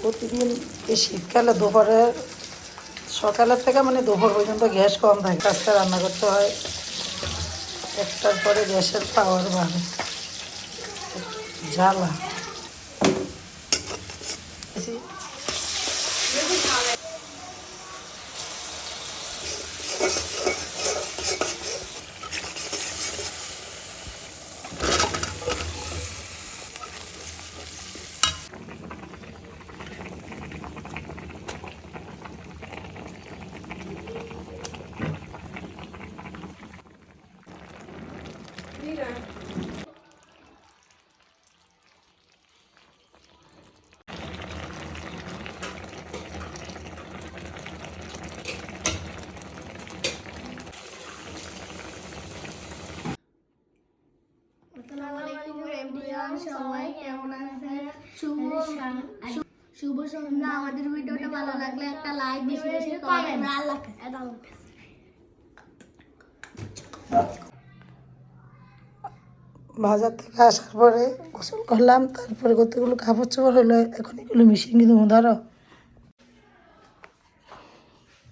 প্রতিদিন এই শীতকালে দুপুরে সকালের থেকে মানে দুপুর পর্যন্ত গ্যাস কম থাকে, রাস্তায় রান্না করতে হয়। একটার পরে গ্যাসের পাওয়ার বাড়ে, জ্বালা। সবাই কেমন আছেন? শুভ সন্ধ্যা। আমাদের ভিডিওটা ভালো লাগলে একটা লাইক, বেশি বেশি কমেন্ট। আল্লাহ হাফেজ। বাজার থেকে আসার পরে গোসল করলাম, তারপরে কতগুলো কাপড় চোপড় হলো, এখন এগুলো মিশিয়ে দেবো। ধরো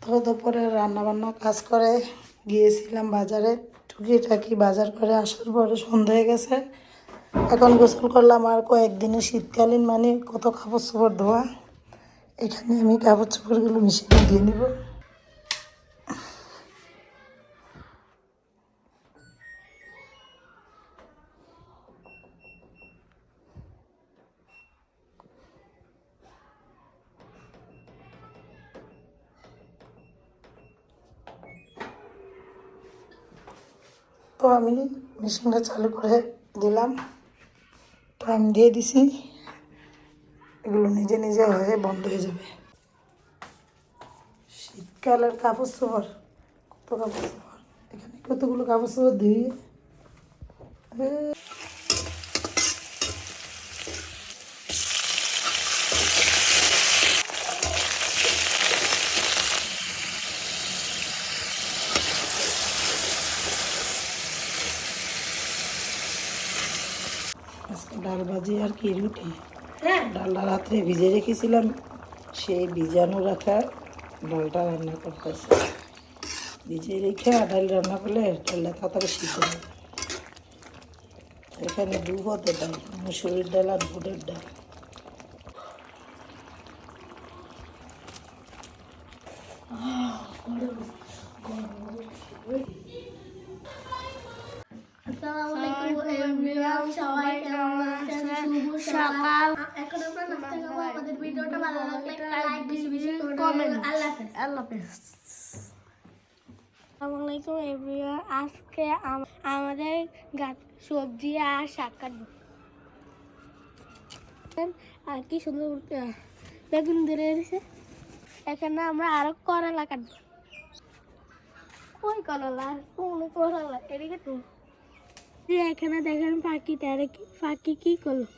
তো দুপুরে রান্নাবান্না কাজ করে গিয়েছিলাম বাজারে, টুকিটাকি বাজার করে আসার পরে সন্ধ্যা হয়ে গেছে। এখন গোসল করলাম, আর কয়েকদিনে শীতকালীন মানে কত কাপড় চোপড় ধোয়া। এখানে আমি কাপড় চোপড়গুলো মিশিয়ে দিয়ে নিব। তো আমি মেশিনটা চালু করে দিলাম, টাইম দিয়ে দিছি, এগুলো নিজে নিজে হয়ে বন্ধ হয়ে যাবে। শীতকালের কাপড় চোপড়, কত কাপড় চোপড়, এখানে কতগুলো কাপড় চোপড় ধুয়ে আজকে ডাল ভাজি আর কি রুটি। ডালটা রাত্রে ভিজে রেখেছিলাম, সেই ভিজানো রাখা ডালটা রান্না করতেছে। ভিজে রেখে ডাল রান্না করলে ডালটা তাড়াতাড়ি সিদ্ধ হবে। এখানে দু পদের ডাল, মুসুরির ডাল আর বুটের ডাল। সবাই কেমন আছেন? শুভ সকাল। এখন আমরা নাস্তা খাবো। আমাদের ভিডিওটা ভালো লাগলে একটা লাইক, বেশি বেশি কমেন্ট। আল্লাহ হাফেজ। আসসালামু আলাইকুম এভরিওয়ান। আজকে আমাদের সবজি আর শাক কাটবো। আর কি সুন্দর বেগুন ধরে এসেছে। এখানে আমরা আরো করলা কাটবো। ওই করলা, কোন করলা? এদিকে তো এখানে দেখেন পাখিটা, পাখি কি করলো?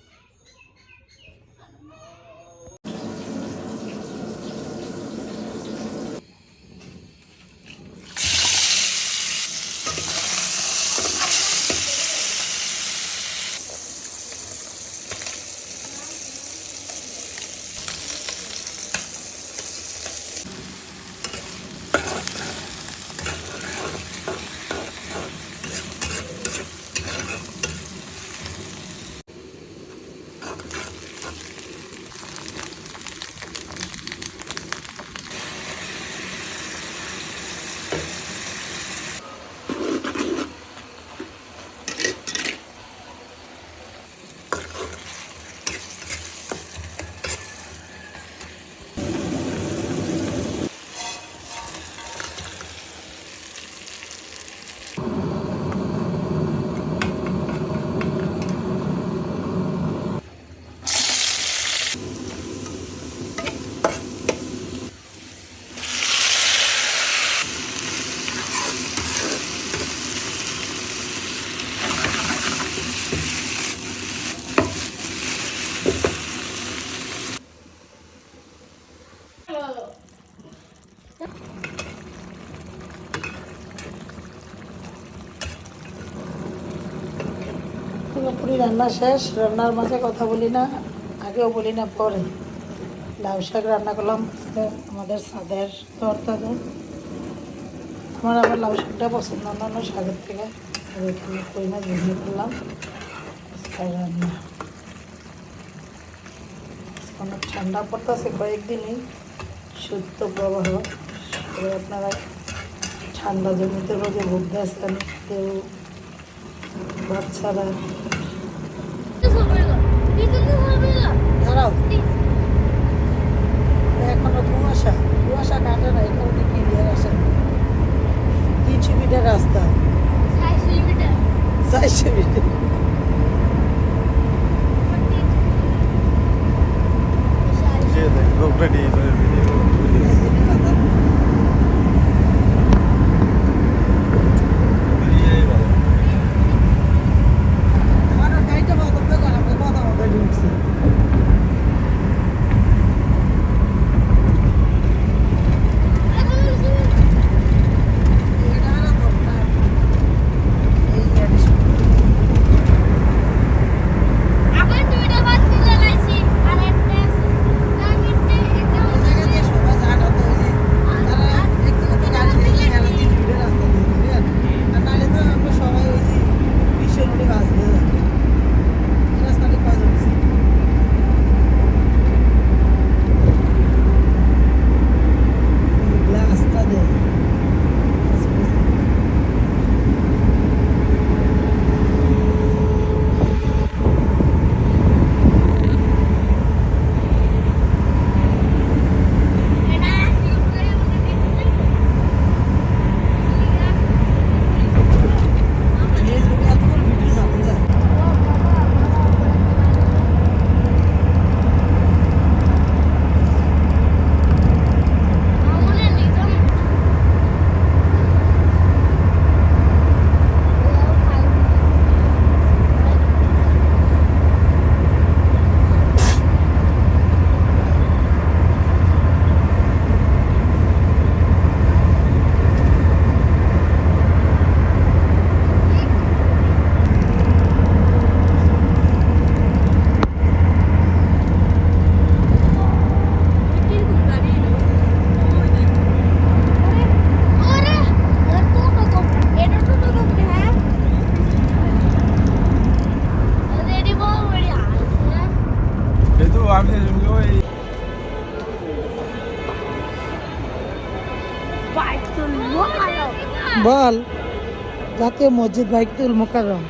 পুরোপুরি রান্না শেষ। রান্নার মাঝে কথা বলি না, আগেও বলি না পরে। লাউ শাক রান্না করলাম আজকে আমাদের ছাদের তরতাজা। আমার আবার লাউ শাকটা পছন্দ, অন্যান্য শাকের থেকে। আর এখানে কই মাছ ভেজে করলাম আজকে রান্না। অনেক ঠান্ডা পড়তেছে কয়েকদিনই, শৈত্য প্রবাহ। তবে আপনারা ঠান্ডা জমিতে রোগে ভুগতে আসছেন, কেউ বাচ্চারা। দাঁড়াও, এখনো কুয়াশা কুয়াশা কাটে না, এই কারণে ক্লিয়ার আসে। 300 মিটার রাস্তা, 400 মিটার। আমার গাড়িটা বন্ধ করে আমাকে কথা বলতে ঢুকছে। বল, জাতীয় মসজিদ বাইতুল মোকাররম।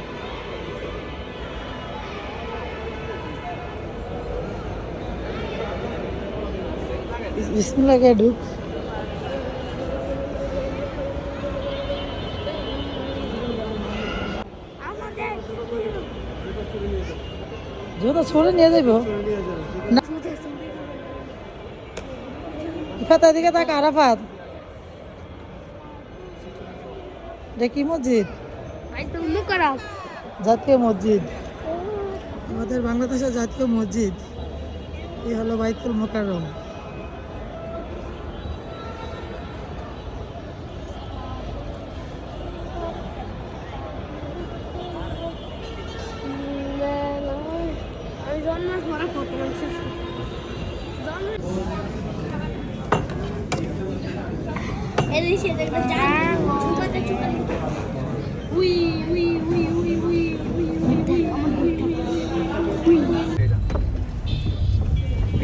বিসমিল্লাহ কে ঢুক। জুতা ছড়ে নিয়ে যাইব না। ইফাত এদিকে তাক আরাফাত, এটা কি মসজিদ? জাতীয় মসজিদ, আমাদের বাংলাদেশের জাতীয় মসজিদ। এই হলো বাইতুল মোকাররম।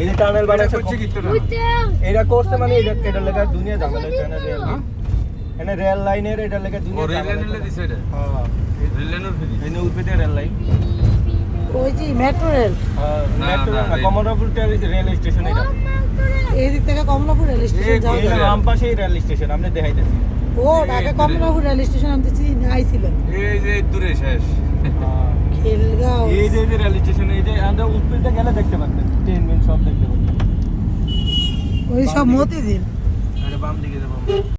এই যে টানেল বানাইছে এটা করছে, মানে এটা লেখা দুনিয়া ঝামেলা হচ্ছে না। রেল এনে রেল লাইনের এটা লেখা দুনিয়া ঝামেলা দিছে। হ্যাঁ, রেল লাইনের এনে উঠবে রেল লাইন। ওই যে মেট্রো রেল। হ্যাঁ, মেট্রো রেল না, কমলাপুর রেল স্টেশন। এটা এই দিক থেকে কমলাপুর রেল স্টেশন যাওয়া যায়। রাম পাশেই রেল স্টেশন আপনি দেখাইতেছি। ও ঢাকা কমলাপুর রেল স্টেশন আমি তো চিনি, আইছিলাম। এই যে দূরে শেষ। খেলগাঁও, এই যে রেল স্টেশন, এই যে আমরা উত্তরটা গেলে দেখতে পাচ্ছেন, ট্রেন মেন সব দেখতে পাচ্ছেন। ওই সব মতিঝিল। আরে বাম দিকে যাবো।